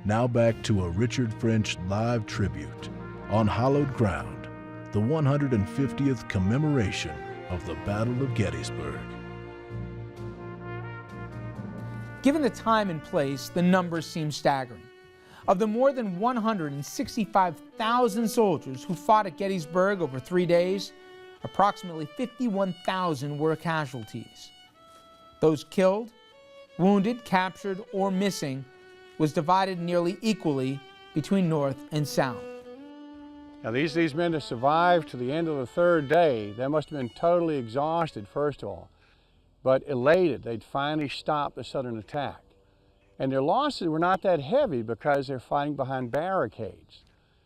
Now back to a Richard French live tribute on hallowed ground, the 150th commemoration of the Battle of Gettysburg. Given the time and place, the numbers seem staggering. Of the more than 165,000 soldiers who fought at Gettysburg over 3 days, approximately 51,000 were casualties. Those killed, wounded, captured, or missing was divided nearly equally between North and South. Now these men that survived to the end of the third day, they must have been totally exhausted, first of all, but elated they'd finally stopped the Southern attack. And their losses were not that heavy because they're fighting behind barricades.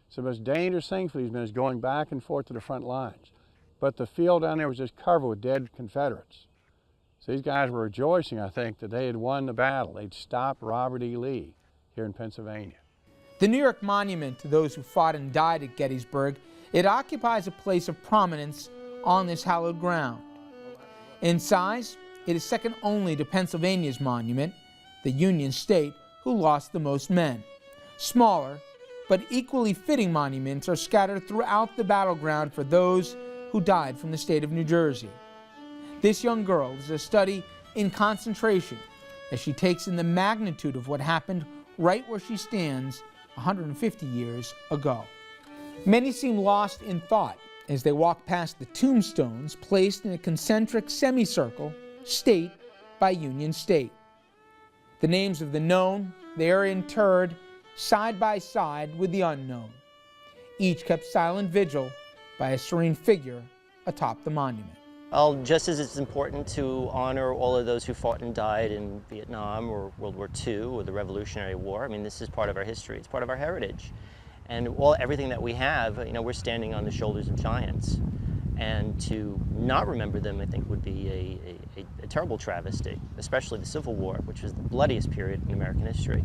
So the most dangerous thing for these men is going back and forth to the front lines. But the field down there was just covered with dead Confederates. So these guys were rejoicing, I think, that they had won the battle. They'd stopped Robert E. Lee here in Pennsylvania. The New York Monument to those who fought and died at Gettysburg, it occupies a place of prominence on this hallowed ground. In size, it is second only to Pennsylvania's monument, the Union state who lost the most men. Smaller, but equally fitting monuments are scattered throughout the battleground for those who died from the state of New Jersey. This young girl is a study in concentration as she takes in the magnitude of what happened right where she stands 150 years ago. Many seem lost in thought as they walk past the tombstones placed in a concentric semicircle, state by Union state. The names of the known, they are interred side by side with the unknown, each kept silent vigil by a serene figure atop the monument. Well, just as it's important to honor all of those who fought and died in Vietnam or World War II or the Revolutionary War, I mean, this is part of our history, it's part of our heritage. And everything that we have, we're standing on the shoulders of giants. And to not remember them, I think, would be a terrible travesty, especially the Civil War, which was the bloodiest period in American history.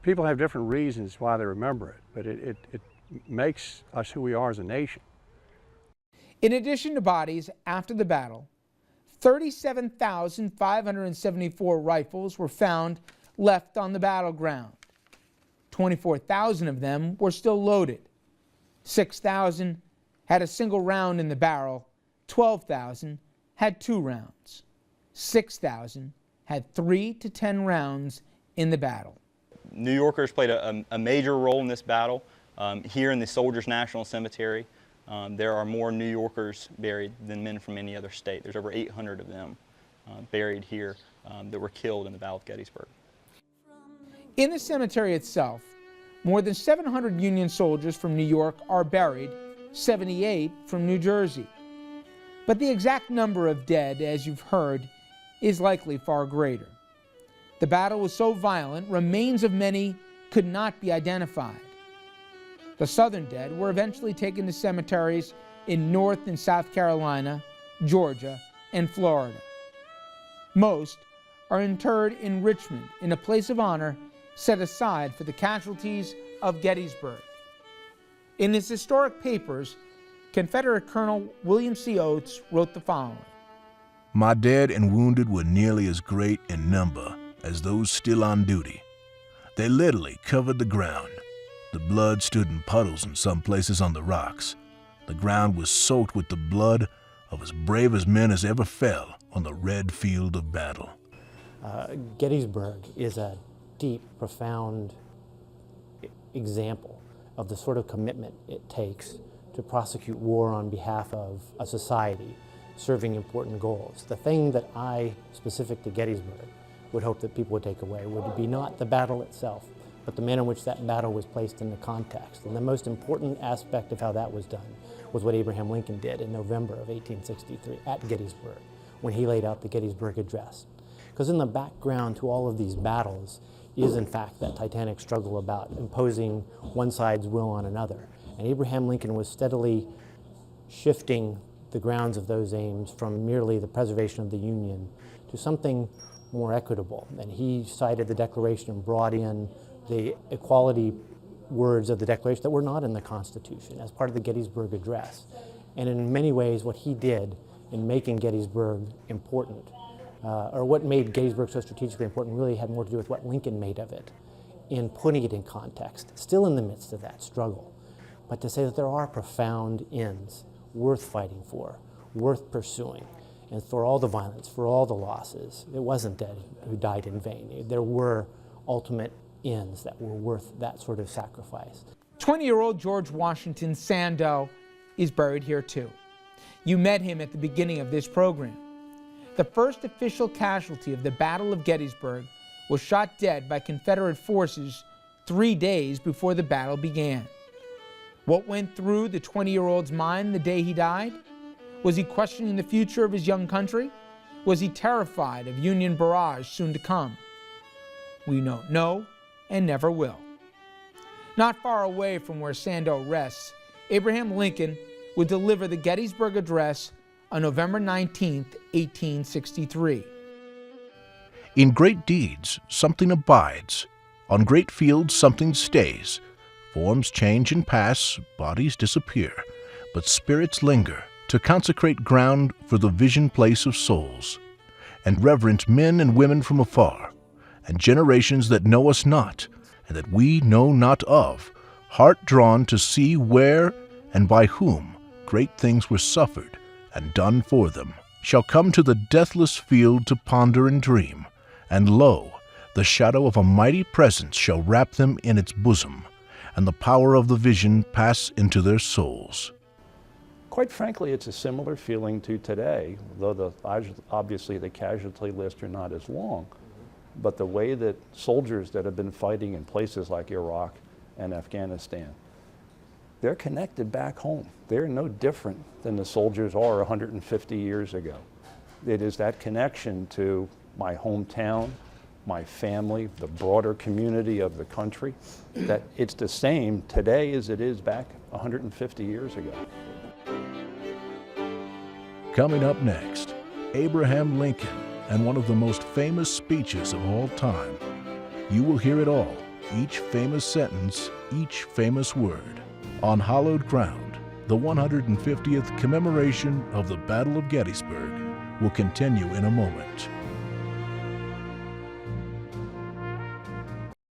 People have different reasons why they remember it, but it makes us who we are as a nation. In addition to bodies after the battle, 37,574 rifles were found left on the battleground. 24,000 of them were still loaded. 6,000 had a single round in the barrel. 12,000 had 2 rounds. 6,000 had 3 to 10 rounds in the battle. New Yorkers played a major role in this battle. Here in the Soldiers National Cemetery, there are more New Yorkers buried than men from any other state. There's over 800 of them buried here that were killed in the Battle of Gettysburg. In the cemetery itself, more than 700 Union soldiers from New York are buried, 78 from New Jersey. But the exact number of dead, as you've heard, is likely far greater. The battle was so violent, remains of many could not be identified. The Southern dead were eventually taken to cemeteries in North and South Carolina, Georgia, and Florida. Most are interred in Richmond in a place of honor set aside for the casualties of Gettysburg. In his historic papers, Confederate Colonel William C. Oates wrote the following. My dead and wounded were nearly as great in number as those still on duty. They literally covered the ground. The blood stood in puddles in some places on the rocks. The ground was soaked with the blood of as brave as men as ever fell on the red field of battle. Gettysburg is a deep, profound example of the sort of commitment it takes to prosecute war on behalf of a society serving important goals. The thing that I, specific to Gettysburg, would hope that people would take away would be not the battle itself, but the manner in which that battle was placed into context. And the most important aspect of how that was done was what Abraham Lincoln did in November of 1863 at Gettysburg, when he laid out the Gettysburg Address. Because in the background to all of these battles is in fact that titanic struggle about imposing one side's will on another. And Abraham Lincoln was steadily shifting the grounds of those aims from merely the preservation of the Union to something more equitable. And he cited the Declaration and brought in the equality words of the Declaration that were not in the Constitution as part of the Gettysburg Address. And in many ways what he did in making Gettysburg important, or what made Gettysburg so strategically important, really had more to do with what Lincoln made of it in putting it in context, still in the midst of that struggle, but to say that there are profound ends worth fighting for, worth pursuing, and for all the violence, for all the losses. It wasn't dead who died in vain. There were ultimate ends that were worth that sort of sacrifice. 20-year-old George Washington Sandow is buried here too. You met him at the beginning of this program. The first official casualty of the Battle of Gettysburg was shot dead by Confederate forces 3 days before the battle began. What went through the 20-year-old's mind the day he died? Was he questioning the future of his young country? Was he terrified of Union barrage soon to come? We don't know and never will. Not far away from where Sandow rests, Abraham Lincoln would deliver the Gettysburg Address on November 19, 1863. In great deeds, something abides. On great fields, something stays. Forms change and pass, bodies disappear, but spirits linger to consecrate ground for the vision place of souls, and reverence men and women from afar, and generations that know us not, and that we know not of, heart drawn to see where and by whom great things were suffered and done for them, shall come to the deathless field to ponder and dream, and lo, the shadow of a mighty presence shall wrap them in its bosom, and the power of the vision pass into their souls. Quite frankly, it's a similar feeling to today, though obviously the casualty lists are not as long. But the way that soldiers that have been fighting in places like Iraq and Afghanistan, they're connected back home. They're no different than the soldiers are 150 years ago. It is that connection to my hometown, my family, the broader community of the country, that it's the same today as it is back 150 years ago. Coming up next, Abraham Lincoln and one of the most famous speeches of all time. You will hear it all, each famous sentence, each famous word. On hallowed ground, the 150th commemoration of the Battle of Gettysburg will continue in a moment.